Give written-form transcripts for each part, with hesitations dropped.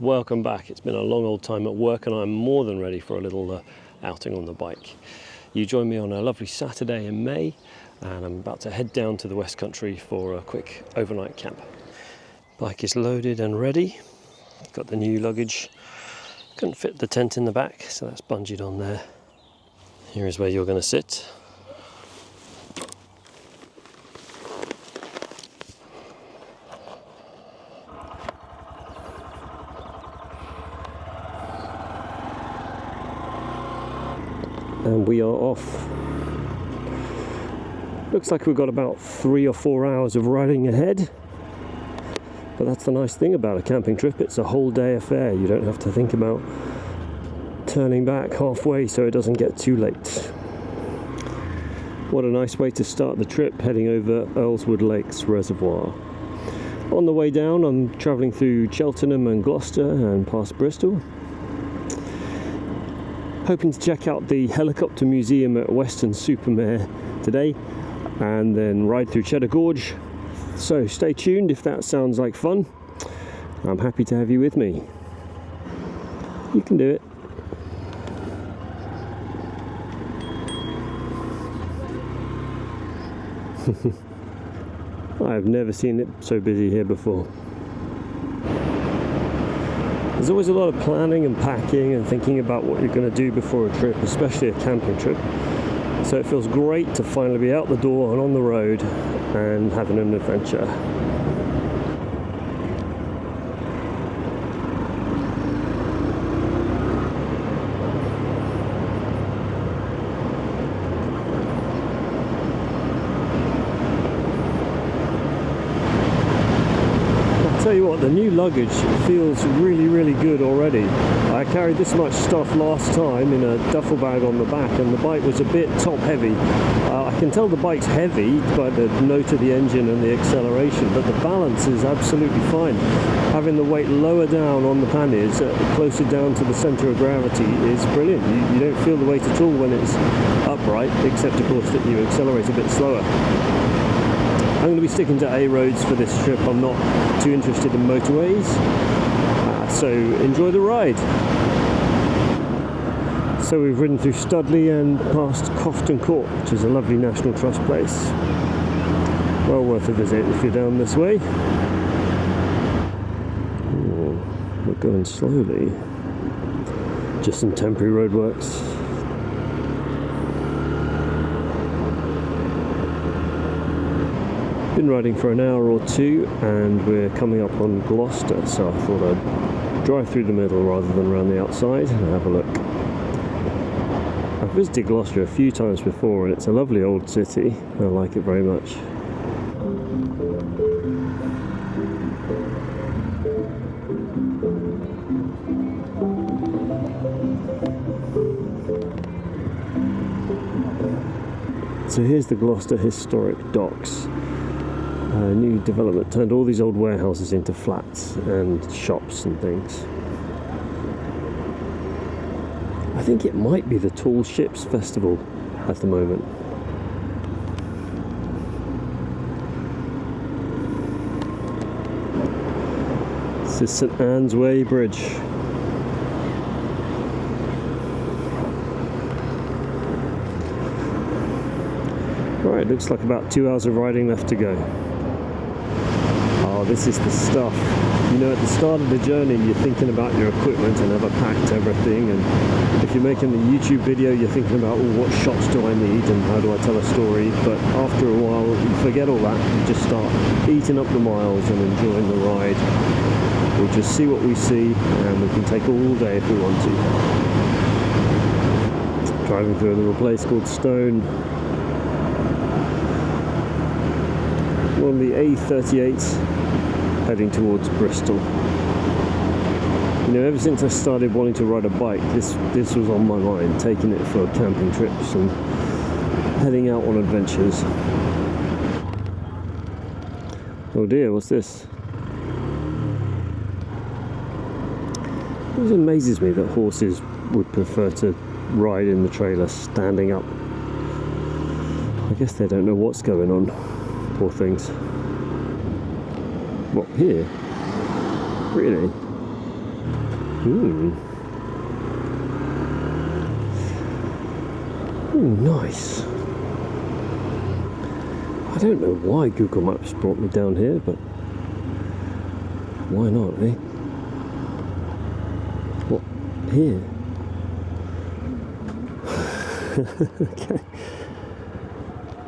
welcome back. It's been a long old time at work and I'm more than ready for a little outing on the bike. You join me on a lovely Saturday in May and I'm about to head down to the West Country for a quick overnight camp. Bike is loaded and ready. Got the new luggage. Couldn't fit the tent in the back, so that's bungeed on there. Here is where you're going to sit. And we are off. Looks like we've got about 3 or 4 hours of riding ahead. But that's the nice thing about a camping trip, it's a whole day affair. You don't have to think about turning back halfway so it doesn't get too late. What a nice way to start the trip, heading over Earlswood Lakes Reservoir. On the way down, I'm travelling through Cheltenham and Gloucester and past Bristol. Hoping to check out the helicopter museum at Weston Supermare today and then ride through Cheddar Gorge. So stay tuned if that sounds like fun. I'm happy to have you with me. You can do it. I've never seen it so busy here before. There's always a lot of planning and packing and thinking about what you're going to do before a trip, especially a camping trip. So it feels great to finally be out the door and on the road and having an adventure. Tell you what, the new luggage feels really good already. I carried this much stuff last time in a duffel bag on the back and the bike was a bit top heavy. I can tell the bike's heavy by the note of the engine and the acceleration, but the balance is absolutely fine. Having the weight lower down on the panniers, closer down to the centre of gravity is brilliant. You don't feel the weight at all when it's upright, except of course that you accelerate a bit slower. I'm going to be sticking to A roads for this trip. I'm not too interested in motorways, so enjoy the ride. So we've ridden through Studley and past Cofton Court, which is a lovely National Trust place. Well worth a visit if you're down this way. Oh, we're going slowly. Just some temporary roadworks. Been riding for an hour or two and we're coming up on Gloucester, so I thought I'd drive through the middle rather than around the outside and have a look. I've visited Gloucester a few times before and it's a lovely old city. I like it very much. So here's the Gloucester Historic Docks. New development turned all these old warehouses into flats and shops and things. I think it might be the Tall Ships Festival at the moment. This is St Anne's Way Bridge. Alright, looks like about 2 hours of riding left to go. Oh, this is the stuff. You know, at the start of the journey you're thinking about your equipment and have packed everything, and if you're making a YouTube video you're thinking about, oh, what shots do I need and how do I tell a story, but after a while you forget all that, you just start eating up the miles and enjoying the ride. We'll just see what we see and we can take all day if we want to. Driving through a little place called Stone. We're on the A38 heading towards Bristol. You know, ever since I started wanting to ride a bike, this was on my mind, taking it for camping trips and heading out on adventures. Oh dear, what's this? It always amazes me that horses would prefer to ride in the trailer standing up. I guess they don't know what's going on. Poor things. What, here? Really? Ooh, nice. I don't know why Google Maps brought me down here, but why not, eh? What? Here? Okay.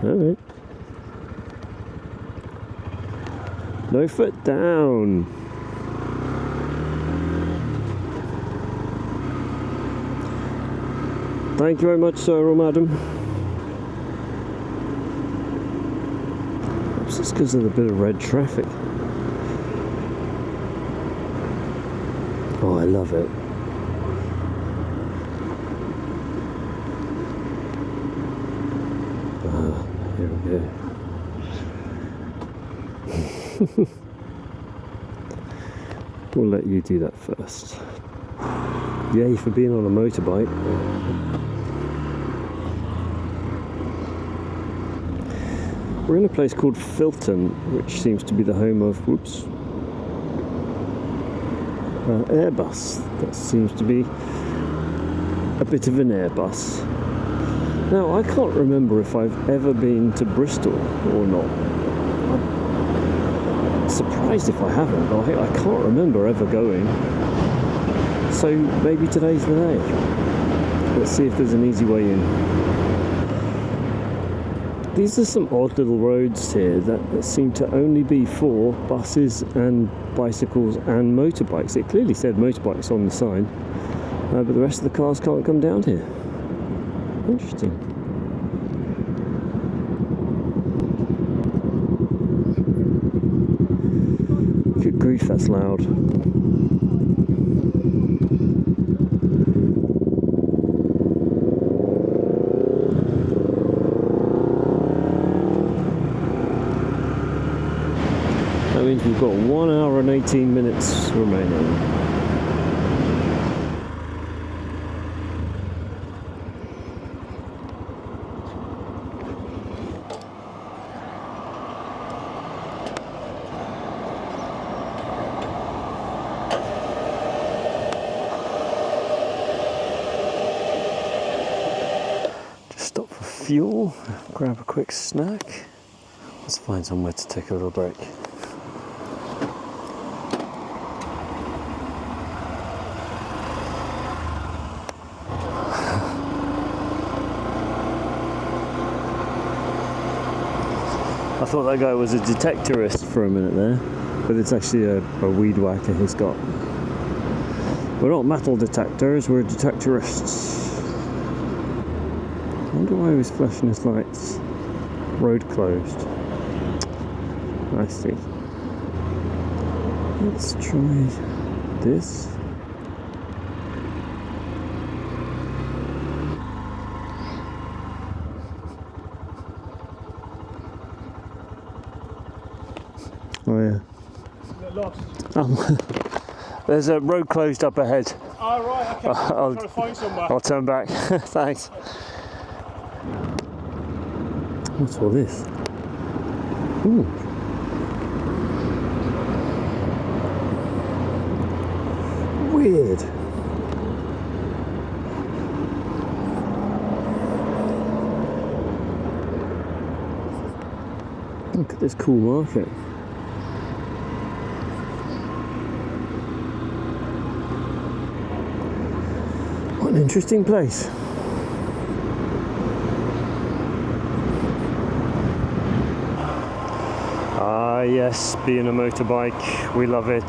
Alright. No foot down. Thank you very much, sir or madam. Perhaps it's because of the bit of red traffic. Oh, I love it. Here we go. We'll let you do that first. Yay for being on a motorbike. We're in a place called Filton, which seems to be the home of, Airbus. That seems to be a bit of an Airbus. Now, I can't remember if I've ever been to Bristol or not. I'm surprised if I haven't, but I can't remember ever going. So maybe today's the day. Let's see if there's an easy way in. These are some odd little roads here that seem to only be for buses and bicycles and motorbikes. It clearly said motorbikes on the sign, but the rest of the cars can't come down here. Interesting. Good grief, that's loud. That means we've got 1 hour and 18 minutes remaining. Stop for fuel, grab a quick snack. Let's find somewhere to take a little break. I thought that guy was a detectorist for a minute there, but it's actually a weed whacker he's got. We're not metal detectors, we're detectorists. I wonder why he was flashing his lights. Road closed. I see. Let's try this. Oh yeah. Lost. There's a road closed up ahead. Oh right, okay. I'm trying to find somewhere. I'll turn back. Thanks. What's all this? Ooh. Weird. Look at this cool market. What an interesting place. Ah yes, being a motorbike, we love it.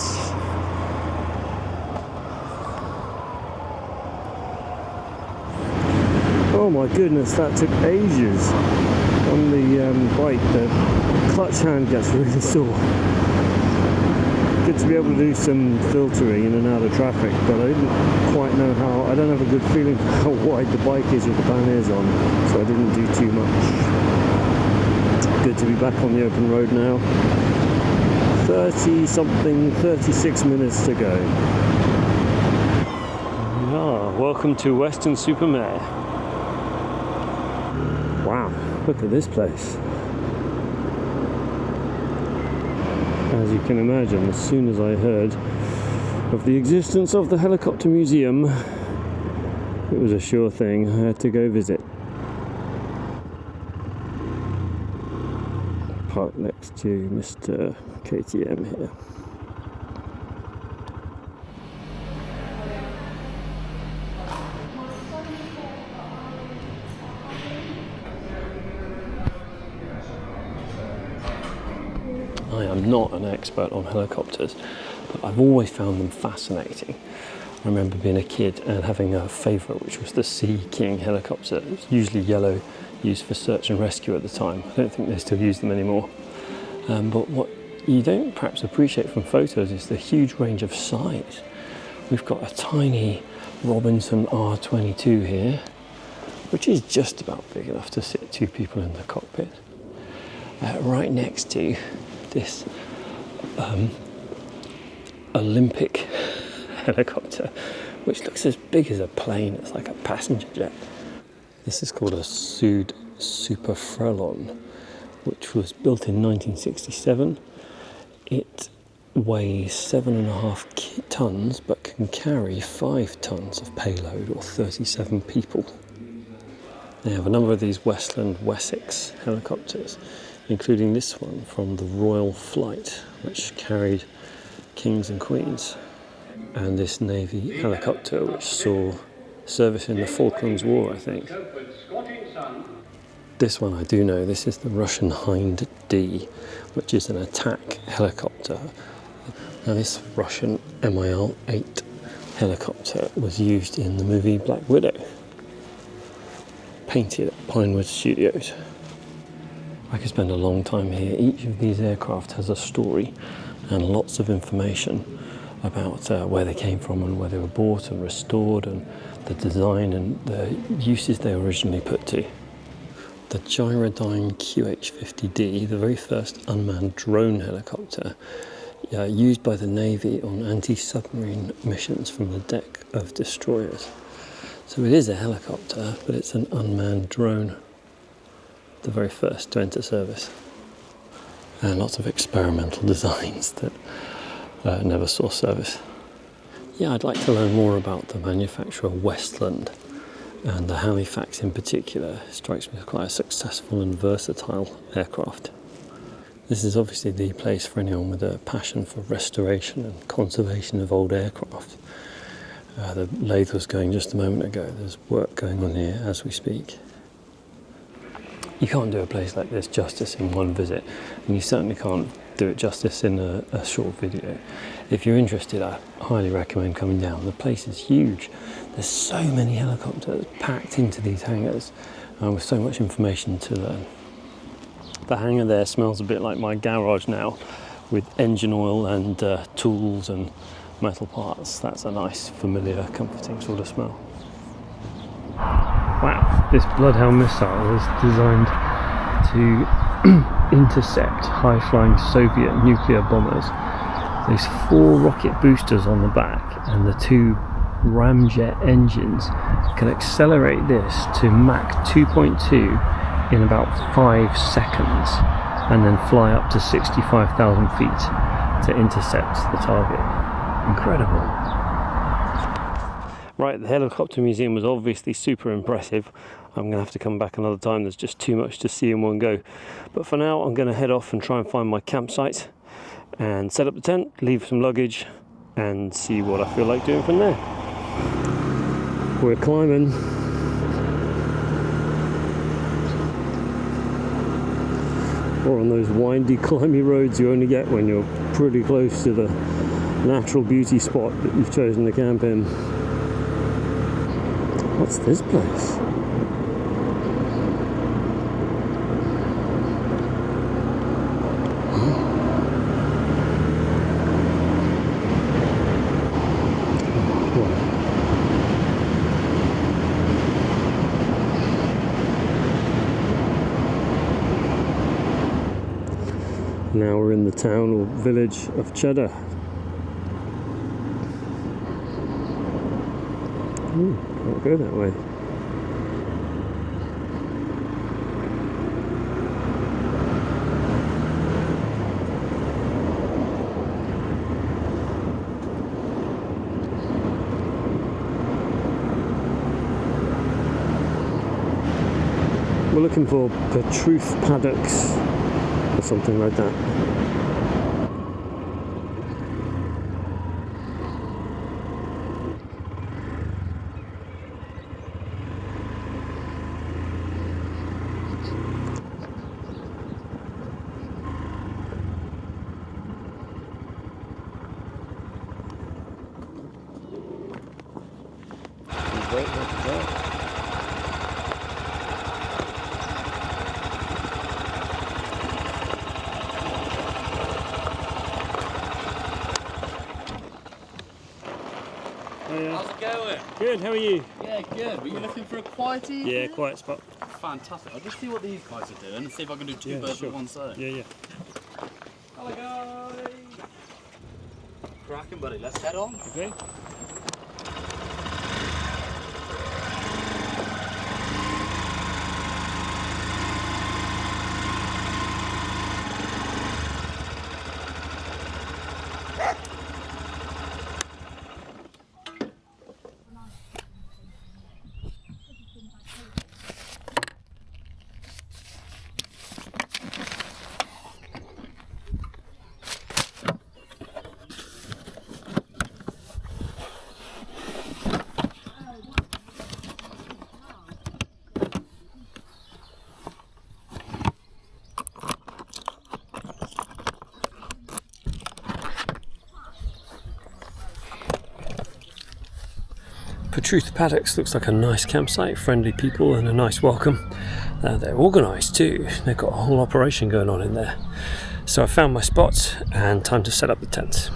Oh my goodness, that took ages. On the bike, the clutch hand gets really sore. Good to be able to do some filtering in and out of traffic, but I didn't quite know how, I don't have a good feeling how wide the bike is with the panniers on, so I didn't do too much. Good to be back on the open road now. 36 minutes to go. Ah, welcome to Weston Supermare. Wow, look at this place. As you can imagine, as soon as I heard of the existence of the helicopter museum, it was a sure thing. I had to go visit. Park next to Mr. KTM here. I am not an expert on helicopters, but I've always found them fascinating. I remember being a kid and having a favourite, which was the Sea King helicopter. It was usually yellow, used for search and rescue at the time. I don't think they still use them anymore. But what you don't perhaps appreciate from photos is the huge range of size. We've got a tiny Robinson R22 here, which is just about big enough to sit 2 people in the cockpit. Right next to this Olympic helicopter, which looks as big as a plane. It's like a passenger jet. This is called a Sud Super Frelon, which was built in 1967. It weighs 7.5 tons, but can carry 5 tons of payload, or 37 people. They have a number of these Westland Wessex helicopters, including this one from the Royal Flight, which carried kings and queens, and this Navy helicopter which saw service in the Falklands War, I think. This one I do know. This is the Russian Hind D, which is an attack helicopter. Now this Russian MIL-8 helicopter was used in the movie Black Widow, painted at Pinewood Studios. I could spend a long time here. Each of these aircraft has a story and lots of information about where they came from and where they were bought and restored, and the design and the uses they were originally put to. The Gyrodyne QH-50D, the very first unmanned drone helicopter, used by the Navy on anti-submarine missions from the deck of destroyers. So it is a helicopter, but it's an unmanned drone, the very first to enter service. And lots of experimental designs that never saw service. Yeah, I'd like to learn more about the manufacturer Westland, and the Halifax in particular strikes me as quite a successful and versatile aircraft. This is obviously the place for anyone with a passion for restoration and conservation of old aircraft. The lathe was going just a moment ago. There's work going on here as we speak. You can't do a place like this justice in one visit, and you certainly can't do it justice in a short video. If you're interested, I highly recommend coming down. The place is huge. There's so many helicopters packed into these hangars, with so much information to learn. The hangar there smells a bit like my garage now, with engine oil and tools and metal parts. That's a nice, familiar, comforting sort of smell. Wow, this Bloodhound missile is designed to intercept high-flying Soviet nuclear bombers. There's 4 rocket boosters on the back, and the 2 ramjet engines can accelerate this to Mach 2.2 in about 5 seconds, and then fly up to 65,000 feet to intercept the target. Incredible. Right, the helicopter museum was obviously super impressive. I'm going to have to come back another time. There's just too much to see in one go. But for now, I'm going to head off and try and find my campsite and set up the tent, leave some luggage, and see what I feel like doing from there. We're climbing. Or on those windy, climby roads you only get when you're pretty close to the natural beauty spot that you've chosen to camp in. What's this place? Now we're in the town or village of Cheddar. Can't go that way. We're looking for Petruth paddocks or something like that. How's it going? Good, how are you? Yeah, good. Were you looking for a quiet evening? Yeah, quiet spot. Fantastic. I'll just see what these guys are doing and see if I can do two birds with one stone. Yeah. Hello guys! Cracking, buddy. Let's head on. Okay. Petruth Paddocks looks like a nice campsite, friendly people and a nice welcome. They're organised too, they've got a whole operation going on in there. So I found my spot and time to set up the tent.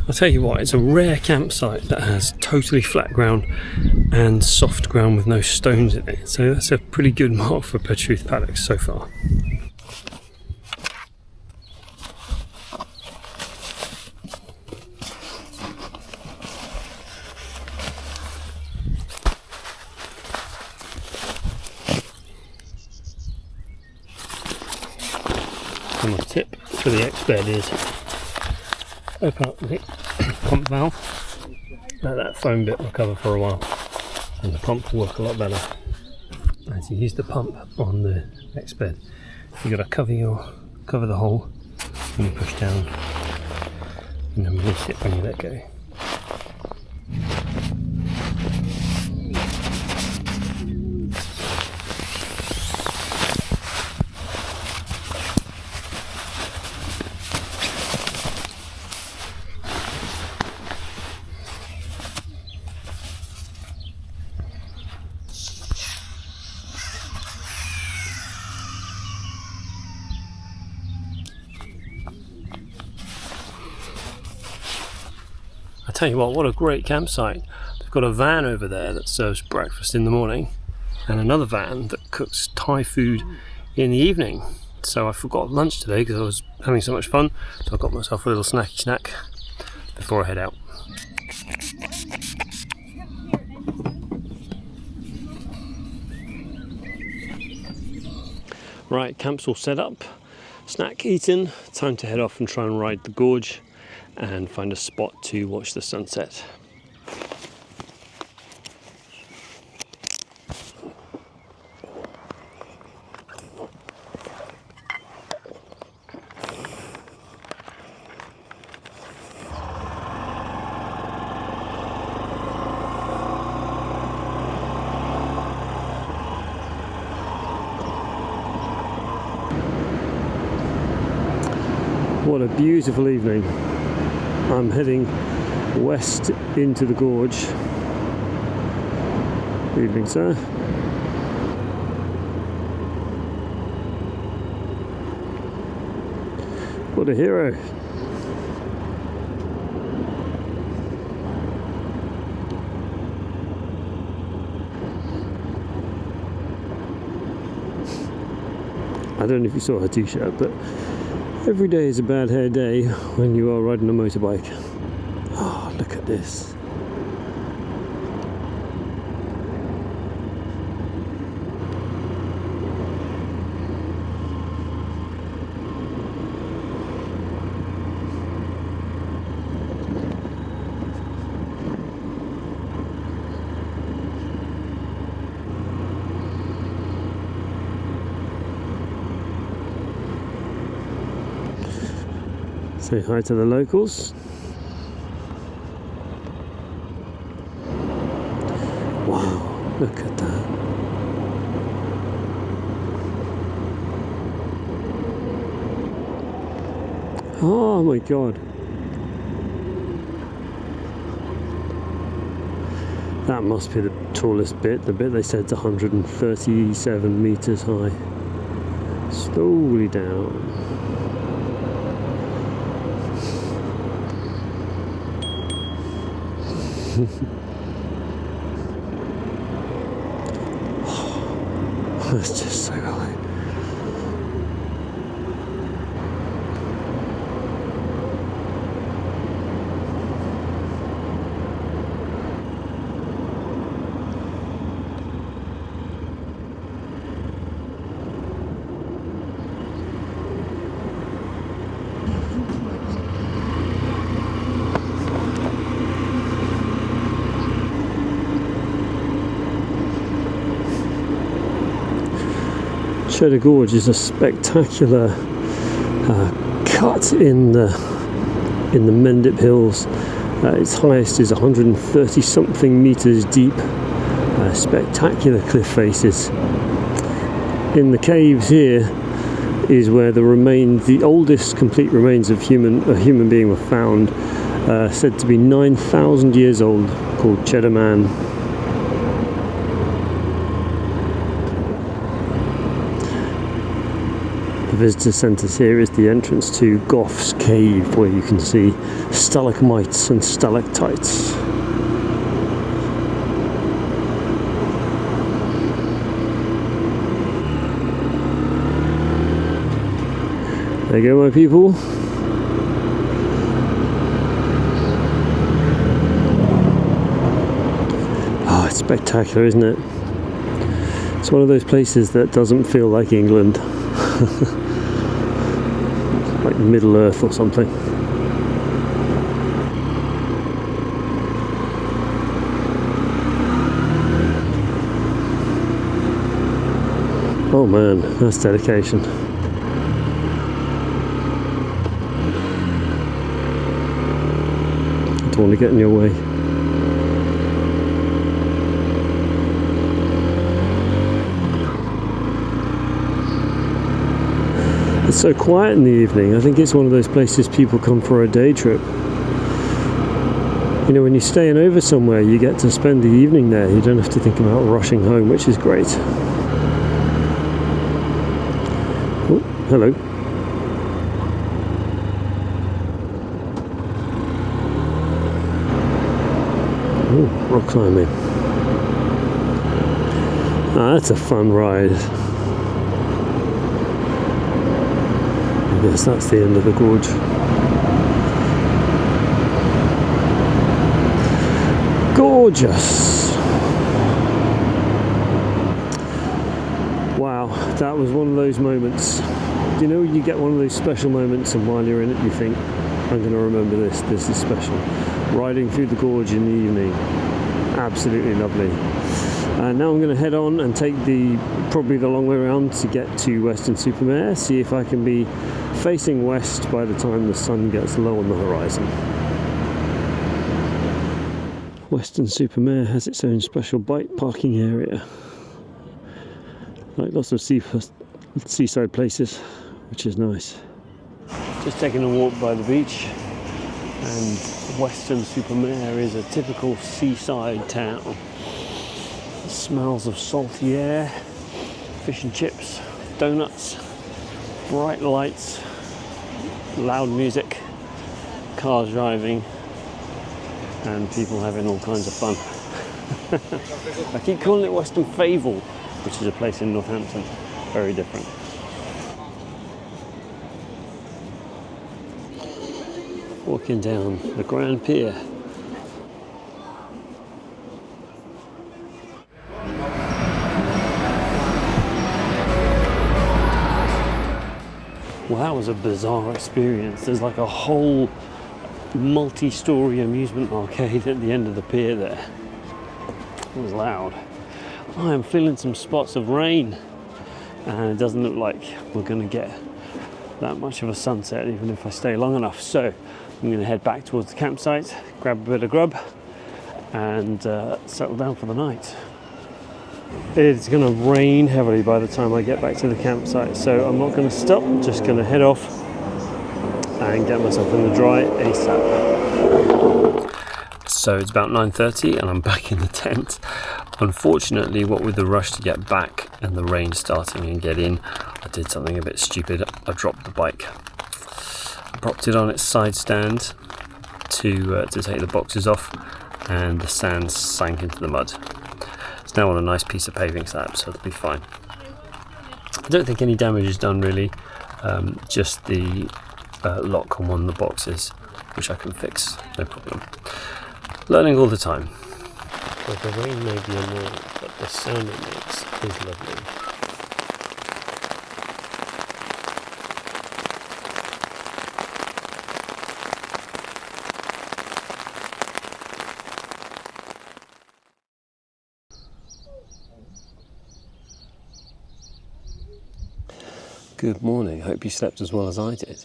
I'll tell you what, it's a rare campsite that has totally flat ground and soft ground with no stones in it. So that's a pretty good mark for Petruth paddocks so far. And my tip for the X bed is open up the pump valve, let that foam bit recover for a while, and the pump will work a lot better. As you use the pump on the X bed, you've got to cover the hole when you push down, and then release it when you let go. I tell you what a great campsite. They've got a van over there that serves breakfast in the morning and another van that cooks Thai food in the evening. So I forgot lunch today because I was having so much fun, so I got myself a little snacky snack before I head out. Right, camp's all set up, snack eaten, time to head off and try and ride the gorge and find a spot to watch the sunset. What a beautiful evening. I'm heading west into the gorge. Good evening, sir. What a hero. I don't know if you saw her t-shirt, but every day is a bad hair day when you are riding a motorbike. Oh, look at this. Say hi to the locals. Wow, look at that. Oh my god. That must be the tallest bit. The bit they said's 137 meters high. Slowly down. That's just so high. Cheddar Gorge is a spectacular cut in the Mendip Hills. Its highest is 130 something meters deep. Spectacular cliff faces. In the caves here is where the oldest complete remains of a human being were found, said to be 9,000 years old, called Cheddar Man. The visitor centres here is the entrance to Goff's cave, where you can see stalagmites and stalactites. There you go, my people. Oh, it's spectacular, isn't it? It's one of those places that doesn't feel like England. Like Middle Earth or something. Oh man, that's dedication. I don't want to get in your way. It's so quiet in the evening. I think it's one of those places people come for a day trip. You know, when you're staying over somewhere, you get to spend the evening there. You don't have to think about rushing home, which is great. Oh, hello. Oh, rock climbing. Ah, that's a fun ride. Yes, that's the end of the gorge. Gorge-ous. Wow, that was one of those moments. You know, you get one of those special moments, and while you're in it, you think, I'm going to remember this. This is special. Riding through the gorge in the evening. Absolutely lovely. Now I'm going to head on and take probably the long way around to get to Weston-super-Mare, see if I can be facing west by the time the sun gets low on the horizon. Weston-super-Mare has its own special bike parking area, like lots of seaside places, which is nice. Just taking a walk by the beach, and Weston-super-Mare is a typical seaside town. Smells of salty air, fish and chips, donuts, bright lights, loud music, cars driving, and people having all kinds of fun. I keep calling it Weston Favel, which is a place in Northampton. Very different. Walking down the Grand Pier. Well, that was a bizarre experience. There's like a whole multi-storey amusement arcade at the end of the pier there. It was loud. I am feeling some spots of rain, and it doesn't look like we're going to get that much of a sunset even if I stay long enough. So I'm going to head back towards the campsite, grab a bit of grub, and settle down for the night. It's going to rain heavily by the time I get back to the campsite, so I'm not going to stop. I'm just going to head off and get myself in the dry ASAP. So it's about 9:30 and I'm back in the tent. Unfortunately, what with the rush to get back and the rain starting and get in, I did something a bit stupid. I dropped the bike. I propped it on its side stand to take the boxes off, and the sand sank into the mud. It's now on a nice piece of paving slab, so it'll be fine. I don't think any damage is done really, just the lock on one of the boxes, which I can fix, no problem. Learning all the time. Well, the rain may be annoying, but the sound it makes is lovely. Good morning, hope you slept as well as I did.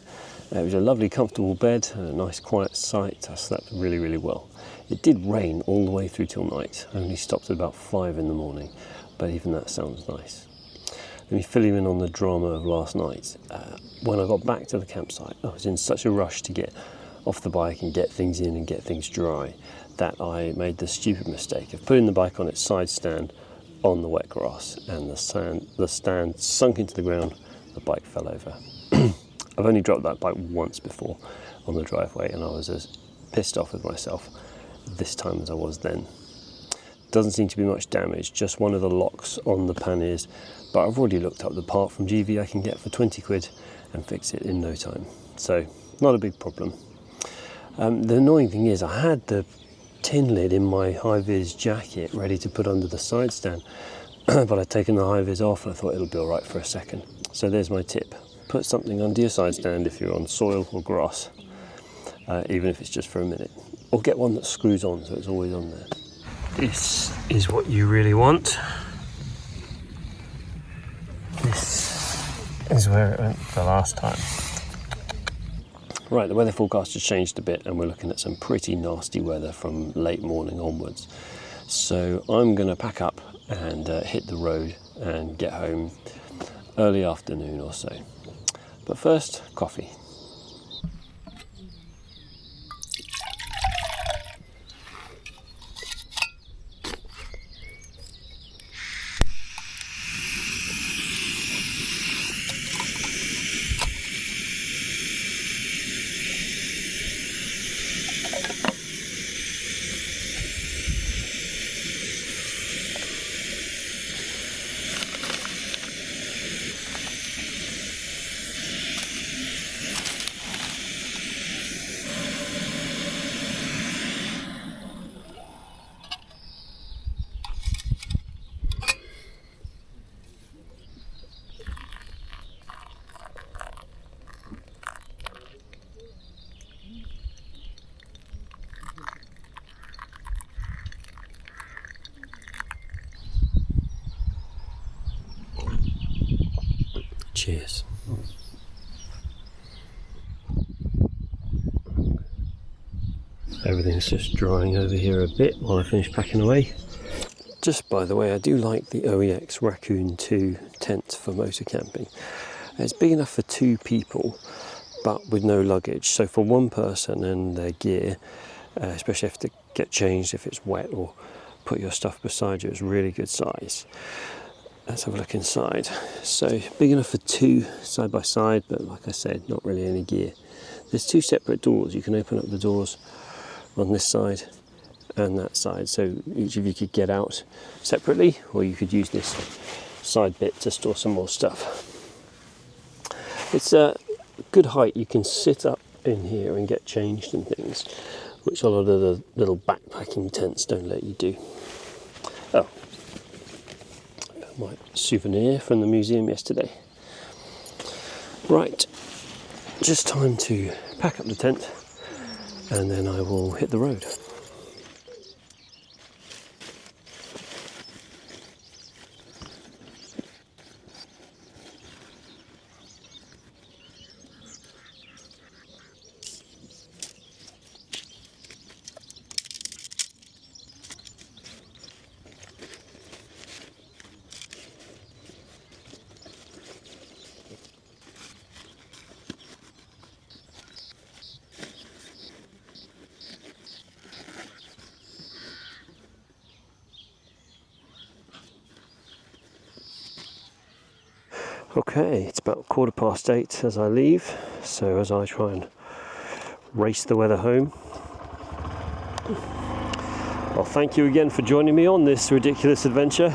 It was a lovely comfortable bed and a nice quiet site. I slept really, really well. It did rain all the way through till night. I only stopped at about 5 in the morning, but even that sounds nice. Let me fill you in on the drama of last night. When I got back to the campsite, I was in such a rush to get off the bike and get things in and get things dry that I made the stupid mistake of putting the bike on its side stand on the wet grass, and the stand sunk into the ground. The bike fell over. I've only dropped that bike once before on the driveway, and I was as pissed off with myself this time as I was then. Doesn't seem to be much damage, just one of the locks on the panniers, but I've already looked up the part from GV I can get for 20 quid and fix it in no time. So, not a big problem. The annoying thing is I had the tin lid in my high-vis jacket ready to put under the side stand, but I'd taken the high-vis off and I thought it'll be alright for a second. So there's my tip. Put something under your side stand if you're on soil or grass, even if it's just for a minute. Or get one that screws on so it's always on there. This is what you really want. This is where it went the last time. Right, the weather forecast has changed a bit and we're looking at some pretty nasty weather from late morning onwards. So I'm going to pack up and hit the road and get home early afternoon or so. But first, coffee. Cheers. Everything's just drying over here a bit while I finish packing away. Just by the way, I do like the OEX Raccoon 2 tent for motor camping. It's big enough for 2 people, but with no luggage. So for one person and their gear, especially if they get changed, if it's wet, or put your stuff beside you, it's really good size. Let's have a look inside. So big enough for two side by side, but like I said, not really any gear. There's two separate doors. You can open up the doors on this side and that side, so each of you could get out separately, or you could use this side bit to store some more stuff. It's a good height. You can sit up in here and get changed and things, which a lot of the little backpacking tents don't let you do. Oh, my souvenir from the museum yesterday. Right, just time to pack up the tent and then I will hit the road. Okay, it's about 8:15 as I leave, so as I try and race the weather home. Well, thank you again for joining me on this ridiculous adventure.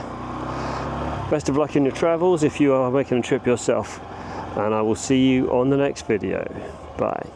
Best of luck in your travels if you are making a trip yourself, and I will see you on the next video. Bye.